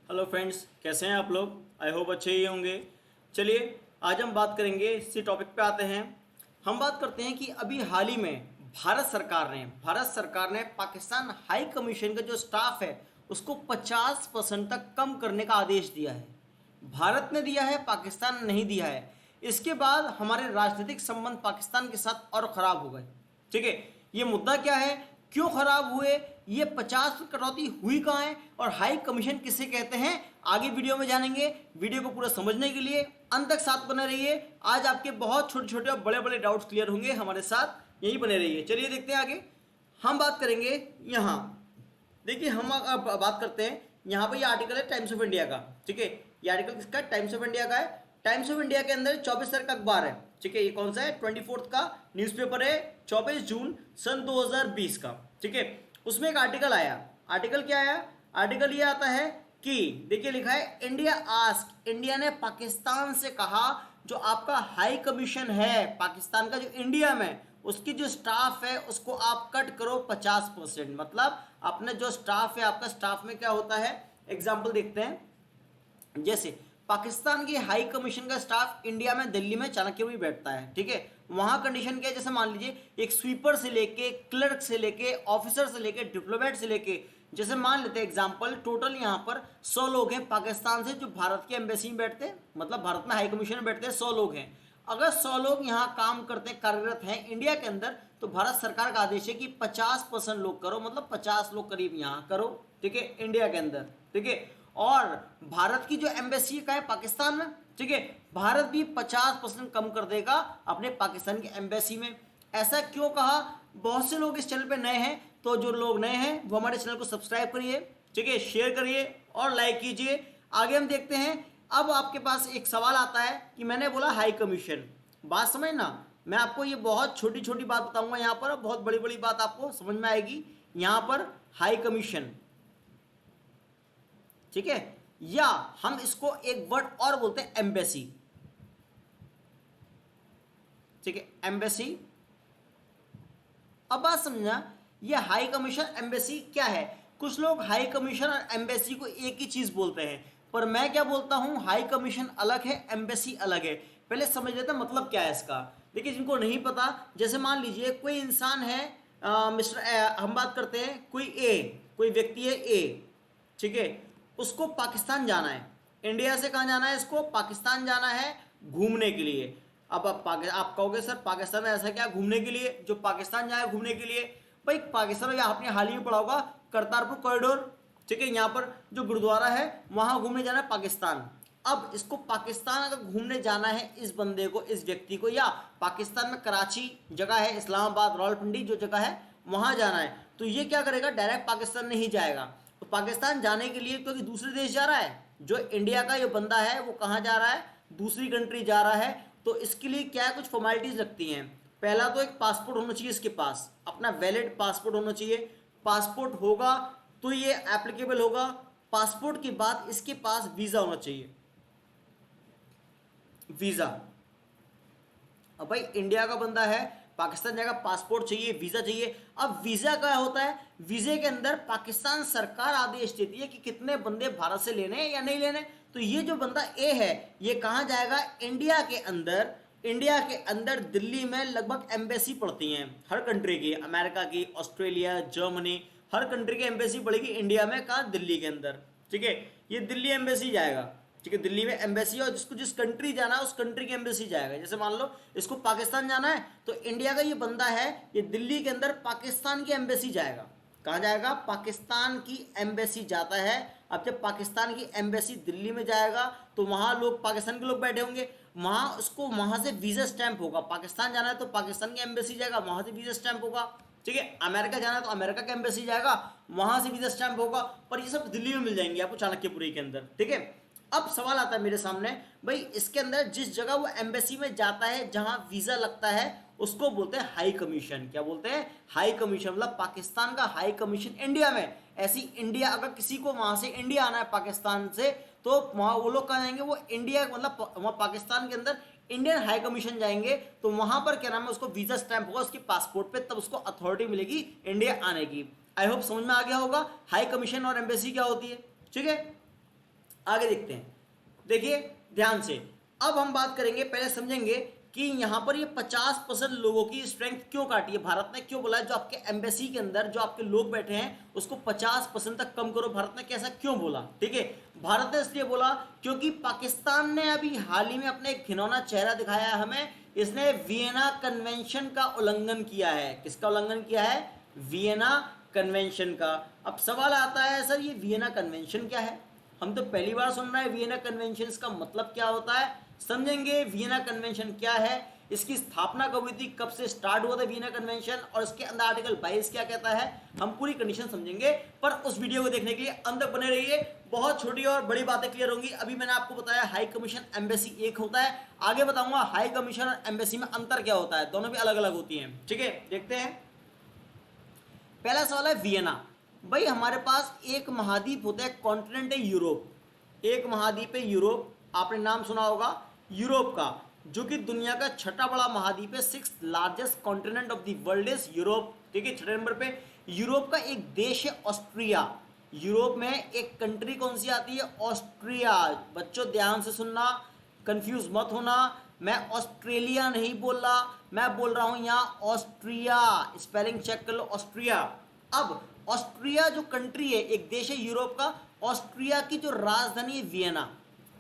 Hello friends, कैसे हैं आप लोग? आई होप अच्छे ही होंगे। चलिए आज हम बात करेंगे, इसी टॉपिक पे आते हैं। हम बात करते हैं कि अभी हाल ही में भारत सरकार ने पाकिस्तान हाई कमीशन का जो स्टाफ है उसको 50% तक कम करने का आदेश दिया है। भारत ने दिया है, पाकिस्तान ने नहीं दिया है। इसके बाद हमारे राजनीतिक संबंध पाकिस्तान के साथ और खराब हो गए। ठीक है, ये मुद्दा क्या है, क्यों खराब हुए, ये 50 कटौती हुई कहाँ है और हाई कमीशन किसे कहते हैं, आगे वीडियो में जानेंगे। वीडियो को पूरा समझने के लिए अंत तक साथ बने रहिए। आज आपके बहुत छोटे छोटे और बड़े बड़े डाउट्स क्लियर होंगे, हमारे साथ यही बने रहिए। चलिए देखते हैं आगे। हम बात करेंगे यहाँ, देखिए हम अब बात करते हैं। यहाँ पर ये आर्टिकल है टाइम्स ऑफ इंडिया का। ठीक है, ये आर्टिकल किसका है? टाइम्स ऑफ इंडिया का है। टाइम्स ऑफ इंडिया के अंदर 24 तारीख का अखबार है। ठीक है, ये कौन सा है? 24 का न्यूज़पेपर है, 24 जून सन 2020 का। ठीक है, उसमें एक आर्टिकल आया। आर्टिकल क्या आया? आर्टिकल ये आता है कि देखिए लिखा है, इंडिया आस्क, इंडिया ने पाकिस्तान से कहा जो आपका हाई कमीशन है पाकिस्तान का, जो इंडिया में उसकी जो स्टाफ है उसको आप कट करो 50%। मतलब अपने जो स्टाफ है, आपका स्टाफ में क्या होता है, एग्जाम्पल देखते हैं। जैसे पाकिस्तान की हाई कमीशन का स्टाफ इंडिया में दिल्ली में चाणक्य भी बैठता है। ठीक है, वहां कंडीशन क्या है, जैसे मान लीजिए एक स्वीपर से लेके, क्लर्क से लेके, ऑफिसर से लेके, डिप्लोमेट से लेके, जैसे मान लेते हैं एग्जांपल, टोटल यहाँ पर 100 लोग हैं पाकिस्तान से जो भारत की एम्बेसी में बैठते हैं, मतलब भारत में हाई कमीशन में बैठते हैं 100 लोग हैं। अगर 100 लोग यहाँ काम करते हैं, कार्यरत हैं इंडिया के अंदर, तो भारत सरकार का आदेश है कि 50% लोग करो, मतलब 50 लोग करीब यहाँ करो। ठीक है, इंडिया के अंदर। ठीक है, और भारत की जो एम्बेसी का है पाकिस्तान में, ठीक है, भारत भी 50% कम कर देगा अपने पाकिस्तान की एम्बेसी में। ऐसा क्यों कहा? बहुत से लोग इस चैनल पे नए हैं, तो जो लोग नए हैं वो हमारे चैनल को सब्सक्राइब करिए, ठीक है, शेयर करिए और लाइक कीजिए। आगे हम देखते हैं। अब आपके पास एक सवाल आता है कि मैंने बोला हाई कमीशन, बात समझ ना, मैं आपको ये बहुत छोटी छोटी बात बताऊंगा यहाँ पर, बहुत बड़ी बड़ी बात आपको समझ में आएगी। यहाँ पर हाई कमीशन, ठीक है, या हम इसको एक वर्ड और बोलते हैं एम्बेसी। ठीक है, एम्बेसी। अब बात समझना, ये हाई कमीशन एम्बेसी क्या है। कुछ लोग हाई कमीशन और एम्बेसी को एक ही चीज बोलते हैं, पर मैं क्या बोलता हूं, हाई कमीशन अलग है, एम्बेसी अलग है। पहले समझ लेते हैं मतलब क्या है इसका। देखिए, जिनको नहीं पता, जैसे मान लीजिए कोई इंसान है, मिस्टर हम बात करते हैं कोई ए, कोई व्यक्ति है ए, ठीक है, उसको पाकिस्तान जाना है। इंडिया से कहाँ जाना है इसको? पाकिस्तान जाना है घूमने के लिए। अब आप कहोगे सर पाकिस्तान में ऐसा क्या घूमने के लिए जो पाकिस्तान जाए घूमने के लिए? भाई पाकिस्तान में आपने हाल ही में पढ़ा होगा करतारपुर कॉरिडोर। ठीक है, यहाँ पर जो गुरुद्वारा है वहां घूमने जाना है पाकिस्तान। अब इसको पाकिस्तान अगर घूमने जाना है इस बंदे को, इस व्यक्ति को, या पाकिस्तान में कराची जगह है, इस्लामाबाद, रावलपिंडी जो जगह है वहां जाना है, तो ये क्या करेगा, डायरेक्ट पाकिस्तान नहीं जाएगा। तो पाकिस्तान जाने के लिए क्योंकि दूसरे देश जा रहा है, जो इंडिया का ये बंदा है वो कहाँ जा रहा है? दूसरी कंट्री जा रहा है। तो इसके लिए क्या कुछ फॉर्मेलिटीज लगती हैं। पहला तो एक पासपोर्ट होना चाहिए इसके पास, अपना वैलिड पासपोर्ट होना चाहिए। पासपोर्ट होगा तो ये एप्लीकेबल होगा। पासपोर्ट के बाद इसके पास वीजा होना चाहिए, वीजा। अब भाई इंडिया का बंदा है, पाकिस्तान जाएगा, पासपोर्ट चाहिए, वीजा चाहिए। अब वीजा क्या होता है? वीजे के अंदर पाकिस्तान सरकार आदेश देती है कि कितने बंदे भारत से लेने हैं या नहीं लेने। तो ये जो बंदा ए है ये कहाँ जाएगा? इंडिया के अंदर। इंडिया के अंदर दिल्ली में लगभग एम्बेसी पड़ती हैं हर कंट्री की, अमेरिका की, ऑस्ट्रेलिया, जर्मनी, हर कंट्री की एम्बेसी पड़ेगी इंडिया में। कहाँ? दिल्ली के अंदर। ठीक है, ये दिल्ली एम्बेसी जाएगा। ठीक है, दिल्ली में एम्बेसी, और जिसको जिस कंट्री जाना है उस कंट्री की एम्बेसी जाएगा। जैसे मान लो इसको पाकिस्तान जाना है तो इंडिया का ये बंदा है, ये दिल्ली के अंदर पाकिस्तान की एम्बेसी जाएगा। कहाँ जाएगा? पाकिस्तान की एम्बेसी जाता है। अब जब पाकिस्तान की एम्बेसी दिल्ली में जाएगा तो वहां लोग, पाकिस्तान के लोग बैठे होंगे, वहां उसको वहां से वीजा स्टैंप होगा। पाकिस्तान जाना है तो पाकिस्तान की एम्बेसी जाएगा, वहां से वीजा स्टैंप होगा। ठीक है, अमेरिका जाना है तो अमेरिका का एम्बेसी जाएगा, वहां से वीजा स्टैंप होगा। पर ये सब दिल्ली में मिल जाएंगे आपको, चाणक्यपुरी के अंदर। ठीक है, अब सवाल आता है मेरे सामने, भाई इसके अंदर जिस जगह वो एम्बेसी में जाता है, जहां वीजा लगता है, उसको बोलते हैं हाई कमीशन। क्या बोलते हैं? High commission. मतलब पाकिस्तान का हाई कमीशन इंडिया में। ऐसी इंडिया, अगर किसी को वहां से इंडिया आना है पाकिस्तान से, तो वहां वो लोग कहाँ जाएंगे? वो इंडिया, मतलब वहां पाकिस्तान के अंदर इंडियन हाई कमीशन जाएंगे। तो वहां पर क्या नाम है, उसको वीजा स्टैंप होगा उसके पासपोर्ट पे, तब उसको अथॉरिटी मिलेगी इंडिया आने की। आई होप समझ में आ गया होगा हाई कमीशन और एम्बेसी क्या होती है। ठीक है, आगे देखते हैं, देखिए ध्यान से। अब हम बात करेंगे, पहले समझेंगे कि यहाँ पर ये 50% लोगों की स्ट्रेंथ क्यों काटी है, भारत ने क्यों बोला है जो आपके एम्बेसी के अंदर जो आपके लोग बैठे हैं उसको 50% तक कम करो, भारत ने कैसा क्यों बोला, ठीक है। भारत ने इसलिए बोला क्योंकि पाकिस्तान ने अभी हाल ही में अपने एक घिनौना चेहरा दिखाया है हमें, इसने वियना कन्वेंशन का उल्लंघन किया है। किसका उल्लंघन किया है? वियना कन्वेंशन का। अब सवाल आता है सर ये वियना कन्वेंशन क्या है, हम तो पहली बार सुन रहे हैं वियना कन्वेंशन का मतलब क्या होता है। समझेंगे वियना कन्वेंशन क्या है, इसकी स्थापना कब हुई थी, कब से स्टार्ट हुआ था वियना कन्वेंशन, और इसके अंदर आर्टिकल 22 क्या कहता है, हम पूरी कंडीशन समझेंगे। पर उस वीडियो को देखने के लिए अंत तक बने रहिए, बहुत छोटी और बड़ी बातें क्लियर होंगी। अभी मैंने आपको बताया हाई कमीशन एम्बेसी एक होता है, आगे बताऊंगा हाई कमीशन और एम्बेसी में अंतर क्या होता है, दोनों भी अलग अलग होती हैं, ठीक है। देखते हैं, पहला सवाल है वियना। भाई हमारे पास एक महाद्वीप होता है, कॉन्टिनेंट है यूरोप, एक महाद्वीप है यूरोप, आपने नाम सुना होगा यूरोप का, जो कि दुनिया का छठा बड़ा महाद्वीप है, 6th largest continent of the world is Europe, ठीक है। छठे नंबर पे यूरोप का एक देश है ऑस्ट्रिया, यूरोप में एक कंट्री कौन सी आती है, ऑस्ट्रिया। बच्चों ध्यान से सुनना, कंफ्यूज मत होना, मैं ऑस्ट्रेलिया नहीं बोल रहा, मैं बोल रहा हूं यहाँ ऑस्ट्रिया, स्पेलिंग चेक कर लो, ऑस्ट्रिया। अब ऑस्ट्रिया जो कंट्री है, एक देश है यूरोप का, ऑस्ट्रिया की जो राजधानी है वियना,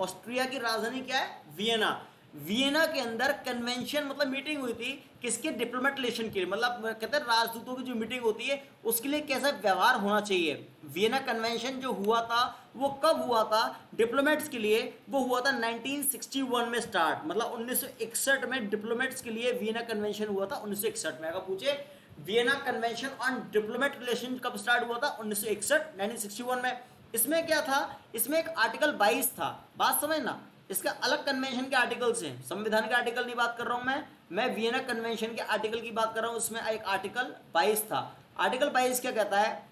ऑस्ट्रिया की राजधानी क्या है, वियना। वियना के अंदर कन्वेंशन मतलब मीटिंग हुई थी, किसके, डिप्लोमेट रिलेशन के लिए, मतलब कहते हैं राजदूतों की जो मीटिंग होती है उसके लिए कैसा व्यवहार होना चाहिए। वियना कन्वेंशन जो हुआ था वो कब हुआ था, डिप्लोमेट्स के लिए, वो हुआ था 1961 में स्टार्ट, मतलब 1961 में डिप्लोमेट्स के लिए वियना कन्वेंशन हुआ था 1961 में। अगर पूछे Vienna convention on diplomat relation कब स्टार्ट हुआ था, 1961 1961 में। इसमें क्या था, इसमें एक आर्टिकल 22 था, बात समझना, इसका अलग कन्वेंशन के आर्टिकल्स हैं, संविधान के आर्टिकल नहीं बात कर रहा हूं मैं वियना कन्वेंशन के आर्टिकल की बात कर रहा हूं। उसमें एक आर्टिकल 22 था। आर्टिकल 22 क्या कहता है,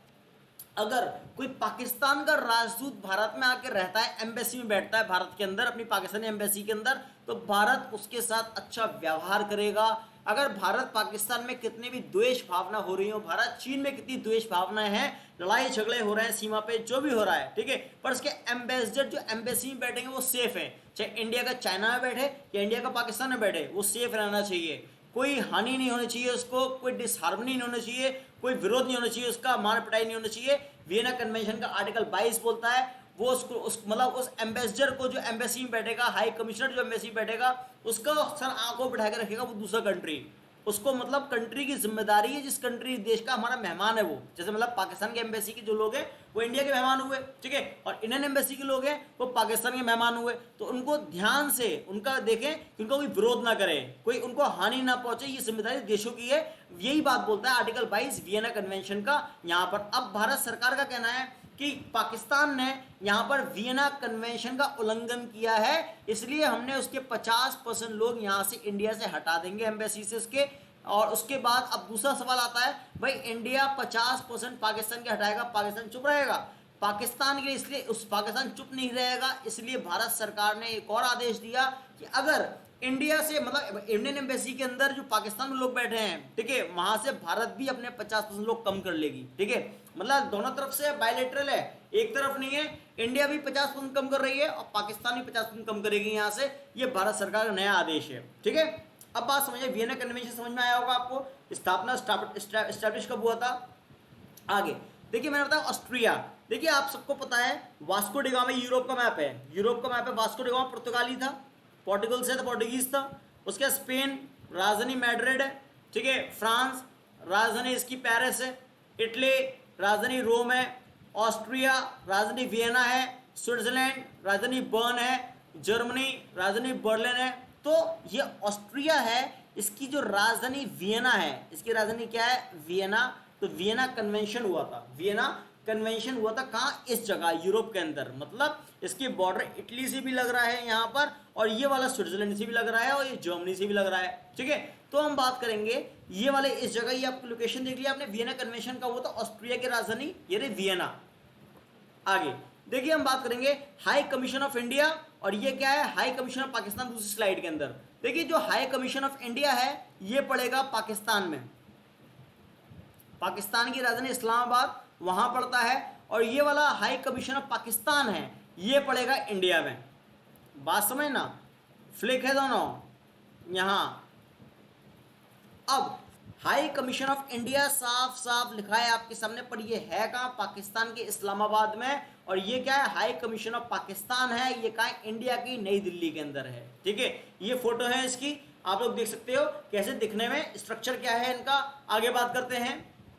अगर कोई पाकिस्तान का राजदूत भारत में आकर रहता है, एम्बेसी में बैठता है भारत के अंदर, अपनी पाकिस्तानी एम्बेसी के अंदर, तो भारत उसके साथ अच्छा व्यवहार करेगा। अगर भारत पाकिस्तान में कितनी भी द्वेष भावना हो रही हो, भारत चीन में कितनी द्वेष भावनाएं हैं, लड़ाई झगड़े हो रहे हैं सीमा पे, जो भी हो रहा है, ठीक है, पर उसके एम्बेसडर जो एम्बेसी में बैठेंगे वो सेफ है, चाहे इंडिया का चाइना में बैठे या इंडिया का पाकिस्तान में बैठे, वो सेफ रहना चाहिए, कोई हानि नहीं होनी चाहिए उसको, कोई डिसहार्मनी नहीं होनी चाहिए, कोई विरोध नहीं होना चाहिए उसका, मार पिटाई नहीं होनी चाहिए। वियना कन्वेंशन का आर्टिकल 22 बोलता है वो उसको मतलब उस एम्बेसडर को जो एम्बेसी में बैठेगा, हाई कमिश्नर जो एम्बेसी में बैठेगा, उसका सर आंखों बिठा के रखेगा वो दूसरा कंट्री, उसको मतलब कंट्री की जिम्मेदारी है, जिस कंट्री देश का हमारा मेहमान है वो, जैसे मतलब पाकिस्तान के एम्बेसी के जो लोग हैं वो इंडिया के मेहमान हुए, ठीक है, और इंडियन एम्बेसी के लोग हैं वो पाकिस्तान के मेहमान हुए, तो उनको ध्यान से उनका देखें कि उनका कोई विरोध ना करें, कोई उनको हानि ना पहुंचे, ये जिम्मेदारी देशों की है। यही बात बोलता है आर्टिकल 22 वियना कन्वेंशन का यहाँ पर। अब भारत सरकार का कहना है कि पाकिस्तान ने यहाँ पर वियना कन्वेंशन का उल्लंघन किया है, इसलिए हमने उसके 50% लोग यहाँ से इंडिया से हटा देंगे एम्बेसी से उसके। और उसके बाद अब दूसरा सवाल आता है, भाई इंडिया 50% पाकिस्तान के हटाएगा, पाकिस्तान चुप रहेगा? पाकिस्तान के लिए इसलिए उस पाकिस्तान चुप नहीं रहेगा, इसलिए भारत सरकार ने एक और आदेश दिया कि अगर इंडिया से मतलब इंडियन एम्बेसी के अंदर जो पाकिस्तान में लोग बैठे हैं, ठीक है, वहां से भारत भी अपने 50% लोग कम कर लेगी, ठीक है, मतलब दोनों तरफ से बायलैटरल है, एक तरफ नहीं है। इंडिया भी 50% कम कर रही है और पाकिस्तान भी 50% कम करेगी यहाँ से, ये भारत सरकार का नया आदेश है, ठीक है। अब बात समझिए, वियना कन्वेंशन समझ में आया होगा आपको, स्थापना एस्टैब्लिश कब हुआ था। आगे देखिए, मैंने बताया ऑस्ट्रिया, देखिए आप सबको पता है वास्को डी गामा यूरोप का मैप है, यूरोप का मैप है, वास्को डी गामा पुर्तगाली था, पोर्टुगल से था, पोर्टुगीज था। उसके स्पेन राजधानी मैड्रिड है, ठीक है, फ्रांस राजधानी इसकी पेरिस है, इटली राजधानी रोम है, ऑस्ट्रिया राजधानी वियना है, स्विट्जरलैंड राजधानी बर्न है, जर्मनी राजधानी बर्लिन है। तो ये ऑस्ट्रिया है, इसकी जो राजधानी वियना है, इसकी राजधानी क्या है, वियना। तो वियना कन्वेंशन हुआ था, वियना कन्वेंशन हुआ था कहाँ, इस जगह यूरोप के अंदर, मतलब इसके बॉर्डर इटली से भी लग रहा है यहाँ पर, और ये वाला स्विट्जरलैंड से भी लग रहा है, और ये जर्मनी से भी लग रहा है, ठीक है। तो हम बात करेंगे ये वाले इस जगह, ये आपको लोकेशन देख लिया आपने, वियना कन्वेंशन का हुआ था, ऑस्ट्रिया की राजधानी ये रही वियना। आगे देखिए, हम बात करेंगे हाई कमीशन ऑफ इंडिया, और ये क्या है, हाई कमीशन ऑफ पाकिस्तान, दूसरी स्लाइड के अंदर। देखिए जो हाई कमीशन ऑफ इंडिया है ये पड़ेगा पाकिस्तान में, पाकिस्तान की राजधानी इस्लामाबाद वहां पड़ता है, और ये वाला हाई कमीशन ऑफ पाकिस्तान है ये पड़ेगा इंडिया में। बात समझ ना, फ्लिक है दोनों यहाँ। अब हाई कमीशन ऑफ इंडिया साफ साफ लिखा है आपके सामने, पर ये है कहाँ? पाकिस्तान के इस्लामाबाद में। और ये क्या है? हाई कमीशन ऑफ पाकिस्तान है। ये कहाँ है? इंडिया की नई दिल्ली के अंदर है। ठीक है, ये फोटो है इसकी, आप लोग देख सकते हो कैसे दिखने में, स्ट्रक्चर क्या है इनका। आगे बात करते हैं।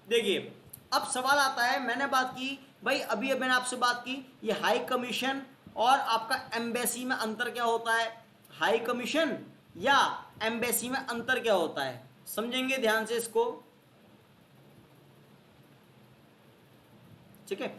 देखिए अब सवाल आता है, मैंने बात की भाई, अभी मैंने आपसे बात की, ये हाई कमीशन और आपका एम्बेसी में अंतर क्या होता है? हाई कमीशन या एम्बेसी में अंतर क्या होता है, समझेंगे ध्यान से इसको। ठीक है,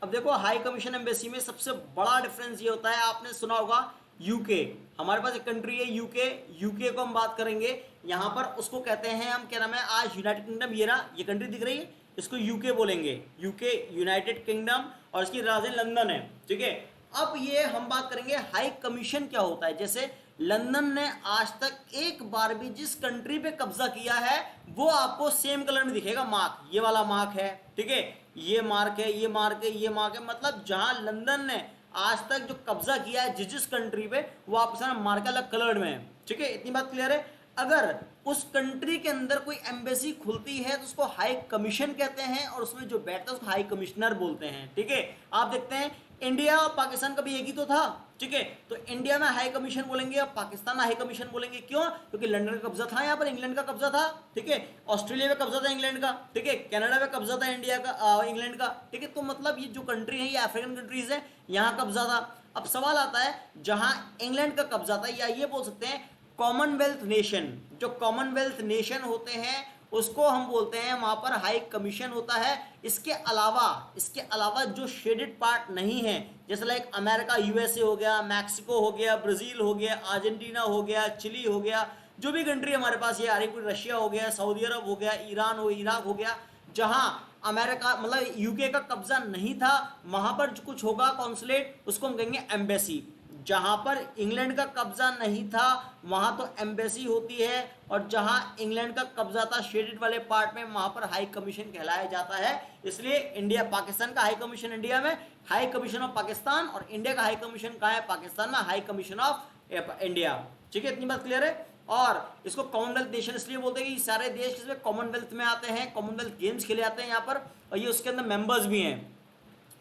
अब देखो हाई कमीशन एम्बेसी में सबसे बड़ा डिफरेंस ये होता है, आपने सुना होगा यूके, हमारे पास एक कंट्री है यूके। यूके को हम बात करेंगे यहाँ पर, उसको कहते हैं हम, क्या नाम है आज, यूनाइटेड किंगडम। ये रहा, ये कंट्री दिख रही है, इसको यूके बोलेंगे, यूके यूनाइटेड किंगडम, और इसकी राजधानी लंदन है। ठीक है, अब ये हम बात करेंगे हाई कमीशन क्या होता है। जैसे लंदन ने आज तक एक बार भी जिस कंट्री पे कब्जा किया है वो आपको सेम कलर में दिखेगा, मार्क, ये वाला मार्क है। ठीक है, ये मार्क है, ये मार्क है, ये मार्क है, मतलब जहां लंदन ने आज तक जो कब्जा किया है जिस जिस कंट्री पे, वो आपके सामने मार्क अलग कलर में है। ठीक है, इतनी बात क्लियर है। अगर उस कंट्री के अंदर कोई एम्बेसी खुलती है तो उसको हाई कमीशन कहते हैं, और उसमें जो बैठता है उसको हाई कमिश्नर बोलते हैं। ठीक है, आप देखते हैं इंडिया और पाकिस्तान कभी एक ही तो था। ठीक है, तो इंडिया में हाई कमीशन बोलेंगे और पाकिस्तान में हाई कमीशन बोलेंगे। क्यों? क्योंकि लंदन का कब्जा था यहाँ पर, इंग्लैंड का कब्जा था। ठीक है, ऑस्ट्रेलिया में कब्जा था इंग्लैंड का। ठीक है, कनाडा में कब्जा था इंडिया का, इंग्लैंड का। ठीक है, तो मतलब ये जो कंट्री है ये अफ्रीकन कंट्रीज है, यहाँ कब्जा था। अब सवाल आता है, जहां इंग्लैंड का कब्जा था, या ये बोल सकते हैं कॉमनवेल्थ नेशन, जो कॉमनवेल्थ नेशन होते हैं उसको हम बोलते हैं वहां पर हाई कमीशन होता है। इसके अलावा जो शेडेड पार्ट नहीं है, जैसे लाइक अमेरिका, यूएसए हो गया, मैक्सिको हो गया, ब्राजील हो गया, अर्जेंटीना हो गया, चिली हो गया, जो भी कंट्री हमारे पास ये आ रही, रशिया हो गया, सऊदी अरब हो गया, ईरान हो, इराक हो गया, जहां अमेरिका मतलब यूके का कब्जा नहीं था, वहां पर जो कुछ होगा कॉन्सुलेट, उसको हम कहेंगे एम्बेसी। जहां पर इंग्लैंड का कब्जा नहीं था वहां तो एम्बेसी होती है, और जहां इंग्लैंड का कब्जा था शेडेड वाले पार्ट में, वहां पर हाई कमीशन कहलाया जाता है। इसलिए इंडिया, पाकिस्तान का हाई कमीशन इंडिया में, हाई कमीशन ऑफ पाकिस्तान, और इंडिया का हाई कमीशन कहाँ है? पाकिस्तान में, हाई कमीशन ऑफ इंडिया। ठीक है, इतनी बात क्लियर है। और इसको कॉमनवेल्थ नेशन इसलिए बोलते हैं कि सारे देश इसमें कॉमनवेल्थ में आते हैं, कॉमनवेल्थ गेम्स खेले जाते हैं यहाँ पर, और ये उसके अंदर मेंबर्स भी हैं।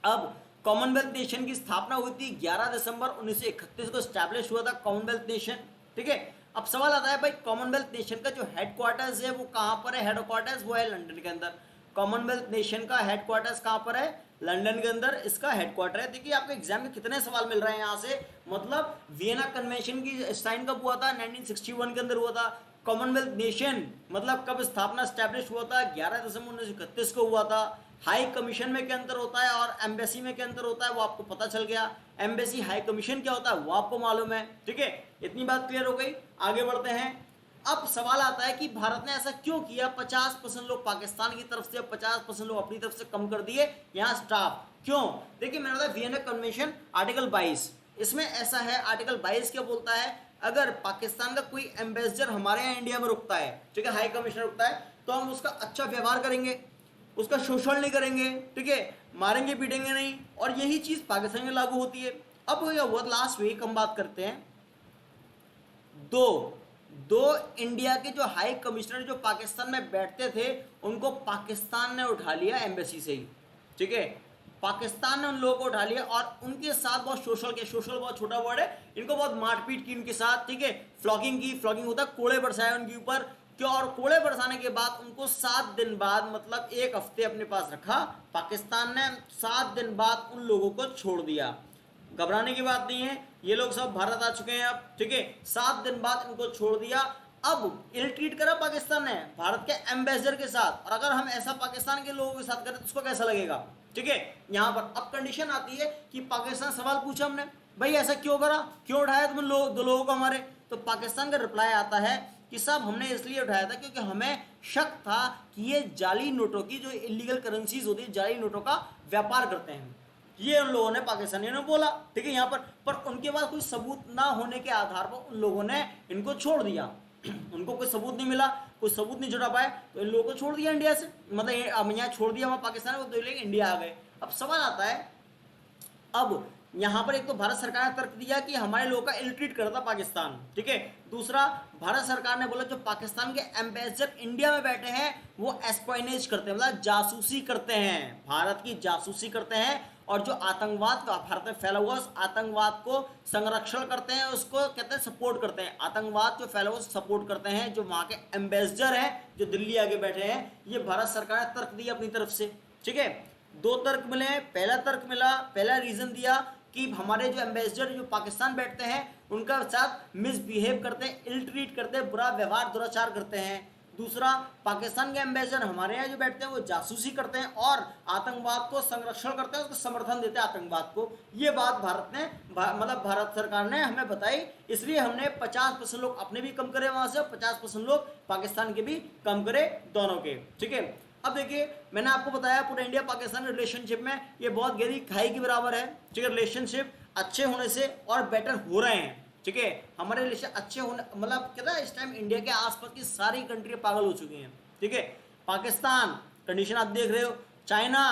अब कॉमनवेल्थ नेशन की स्थापना हुई थी 11 दिसंबर 1931 को स्टैब्लिश हुआ था कॉमनवेल्थ नेशन। ठीक है, अब सवाल आता है भाई कॉमनवेल्थ नेशन का जो हेडक्वार्टर्स है वो कहाँ पर है? हेडक्वार्टर्स वो है लंदन के अंदर। कॉमनवेल्थ नेशन का हेडक्वार्टर्स कहाँ पर है? लंदन के अंदर इसका हेडक्वार्टर है। देखिए आपके एग्जाम में कितने सवाल मिल रहे हैं यहाँ से, मतलब वियना कन्वेंशन की साइन कब हुआ था? 1961 के अंदर हुआ था। कॉमनवेल्थ नेशन मतलब कब स्थापना स्टैब्लिश हुआ था? 11 दिसंबर 1931 को हुआ था। हाई कमीशन में क्या अंतर होता है और एम्बेसी में क्या अंतर होता है वो आपको पता चल गया। एम्बेसी हाई कमीशन क्या होता है वो आपको मालूम है। ठीक है, इतनी बात क्लियर हो गई। आगे बढ़ते हैं। अब सवाल आता है कि भारत ने ऐसा क्यों किया? 50% लोग पाकिस्तान की तरफ से, 50% लोग अपनी तरफ से कम कर दिए यहाँ स्टाफ, क्यों? देखिए मैंने बताया वियना कन्वेंशन आर्टिकल 22, इसमें ऐसा है, आर्टिकल 22 क्या बोलता है? अगर पाकिस्तान का कोई एम्बेसडर हमारे यहाँ इंडिया में रुकता है, ठीक है, हाई कमिश्नर रुकता है, तो हम उसका अच्छा व्यवहार करेंगे, उसका शोषण नहीं करेंगे, ठीक है, मारेंगे पीटेंगे नहीं। और यही चीज पाकिस्तान में लागू होती है। अब क्या हुआ लास्ट वीक, हम बात करते हैं, दो इंडिया के जो हाई कमिश्नर जो पाकिस्तान में बैठते थे उनको पाकिस्तान ने उठा लिया एम्बेसी से ही। ठीक है, पाकिस्तान ने उन लोगों को उठा लिया और उनके साथ बहुत सोशल के, सोशल बहुत छोटा वर्ड है, इनको बहुत मारपीट की उनके साथ। ठीक है, फ्लॉगिंग की, फ्लॉगिंग होता है कोड़े बरसाए उनके ऊपर, क्यों? और कोड़े बरसाने के बाद उनको 7 दिन बाद, मतलब 1 हफ्ते अपने पास रखा पाकिस्तान ने, 7 दिन बाद उन लोगों को छोड़ दिया। घबराने की बात नहीं है, ये लोग सब भारत आ चुके हैं अब। ठीक है, 7 दिन बाद इनको छोड़ दिया। अब इल ट्रीट करा पाकिस्तान ने भारत के एम्बेसडर के साथ, और अगर हम ऐसा पाकिस्तान के लोगों के साथ करें तो उसको कैसा लगेगा? ठीक है, यहाँ पर अब कंडीशन आती है कि पाकिस्तान सवाल पूछा हमने, भाई ऐसा क्यों करा, क्यों उठाया तुम दो लोगों को हमारे? तो पाकिस्तान का रिप्लाई आता है कि साहब हमने इसलिए उठाया था क्योंकि हमें शक था कि ये जाली नोटों की, जो इलीगल करेंसीज होती है, जाली नोटों का व्यापार करते हैं। ये उन लोगों ने, पाकिस्तानियों ने बोला। ठीक है, यहाँ पर उनके पास कोई सबूत ना होने के आधार पर उन लोगों ने इनको छोड़ दिया। उनको कोई सबूत नहीं मिला, कोई सबूत नहीं जुटा पाए, तो इन लोगों को छोड़ दिया इंडिया से, मतलब यहाँ छोड़ दिया वहाँ पाकिस्तान को, तो इंडिया आ गए। अब सवाल आता है, अब यहाँ पर एक तो भारत सरकार ने तर्क दिया कि हमारे लोगों का इल ट्रीट कर रहा था पाकिस्तान, ठीक है। दूसरा, भारत सरकार ने बोला जो पाकिस्तान के एम्बेसडर इंडिया में बैठे हैं वो एस्पाइनेज करते हैं, मतलब जासूसी करते हैं, भारत की जासूसी करते हैं, और जो आतंकवाद भारत में फैला हुआ उस आतंकवाद को संरक्षण करते हैं, उसको कहते हैं सपोर्ट करते हैं, आतंकवाद जो फैला हुआ सपोर्ट करते हैं जो वहाँ के एम्बेसडर हैं जो दिल्ली आगे बैठे हैं। ये भारत सरकार ने तर्क दिया अपनी तरफ से, ठीक है। दो तर्क मिले, पहला तर्क मिला, पहला रीजन दिया कि हमारे जो एम्बेसडर जो पाकिस्तान बैठते हैं उनका साथ मिसबिहेव करते हैं, इल ट्रीट करते हैं, बुरा व्यवहार दुराचार करते हैं। दूसरा, पाकिस्तान के एम्बेसडर हमारे यहाँ जो बैठते हैं वो जासूसी करते हैं और आतंकवाद को संरक्षण करते हैं, उसको समर्थन देते हैं आतंकवाद को। ये बात भारत ने मतलब भारत सरकार ने हमें बताई, इसलिए हमने 50% लोग अपने भी कम करे वहां से और 50% लोग पाकिस्तान के भी कम करे, दोनों के, ठीक है। अब देखिए, मैंने आपको बताया पूरा इंडिया पाकिस्तान रिलेशनशिप में ये बहुत गहरी खाई के बराबर है, ठीक है। रिलेशनशिप अच्छे होने से और बेटर हो रहे हैं, ठीक है। हमारे रिलेशन अच्छे होने मतलब क्या था, इस टाइम इंडिया के आसपास की सारी कंट्री पागल हो चुकी हैं, ठीक है। पाकिस्तान कंडीशन आप देख रहे हो, चाइना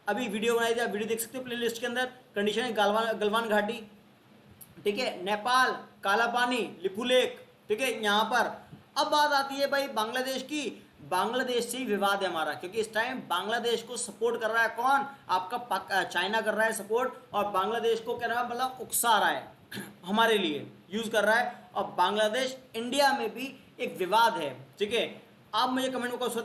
अभी वीडियो बनाई थी, आप वीडियो देख सकते हो प्लेलिस्ट के अंदर, कंडीशन है गलवान घाटी, ठीक है। नेपाल काला पानी लिपू लेक, ठीक है, यहाँ पर। अब बात आती है भाई बांग्लादेश की, बांग्लादेश से ही विवाद है हमारा, क्योंकि इस टाइम बांग्लादेश को सपोर्ट कर रहा है कौन, आपका चाइना कर रहा है सपोर्ट, और बांग्लादेश को कह रहा है मतलब उकसा रहा है हमारे लिए यूज कर रहा है, और बांग्लादेश इंडिया में भी एक विवाद है, ठीक है। आप मुझे कमेंट बॉक्स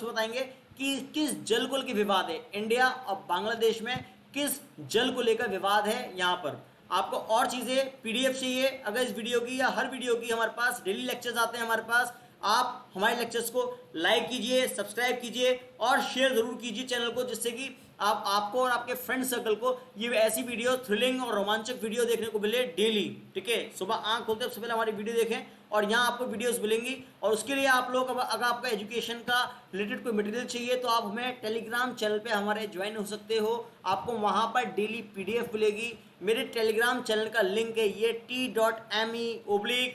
में बताएंगे कि किस जल को लेकर विवाद है, इंडिया और बांग्लादेश में किस जल को लेकर विवाद है। यहाँ पर आपको और चीज़ें पीडीएफ चाहिए अगर इस वीडियो की या हर वीडियो की, हमारे पास डेली लेक्चर्स आते हैं हमारे पास, आप हमारे लेक्चर्स को लाइक कीजिए, सब्सक्राइब कीजिए और शेयर जरूर कीजिए चैनल को, जिससे कि आपको और आपके फ्रेंड सर्कल को ये ऐसी वीडियो, थ्रिलिंग और रोमांचक वीडियो देखने को मिले डेली, ठीक है। सुबह आंख खोलते सबसे पहले हमारी वीडियो देखें और यहाँ आपको वीडियोस मिलेंगी। और उसके लिए आप लोग अगर आपका एजुकेशन का रिलेटेड कोई मटेरियल चाहिए तो आप हमें टेलीग्राम चैनल पे हमारे ज्वाइन हो सकते हो, आपको वहाँ पर डेली पीडीएफ मिलेगी। मेरे टेलीग्राम चैनल का लिंक है ये t.me/Dr_Zishan_sir,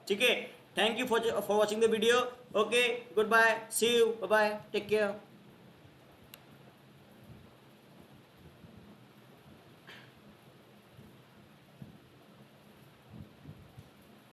ठीक है। Thank you for watching the video, okay, good bye, see you, bye bye, take care.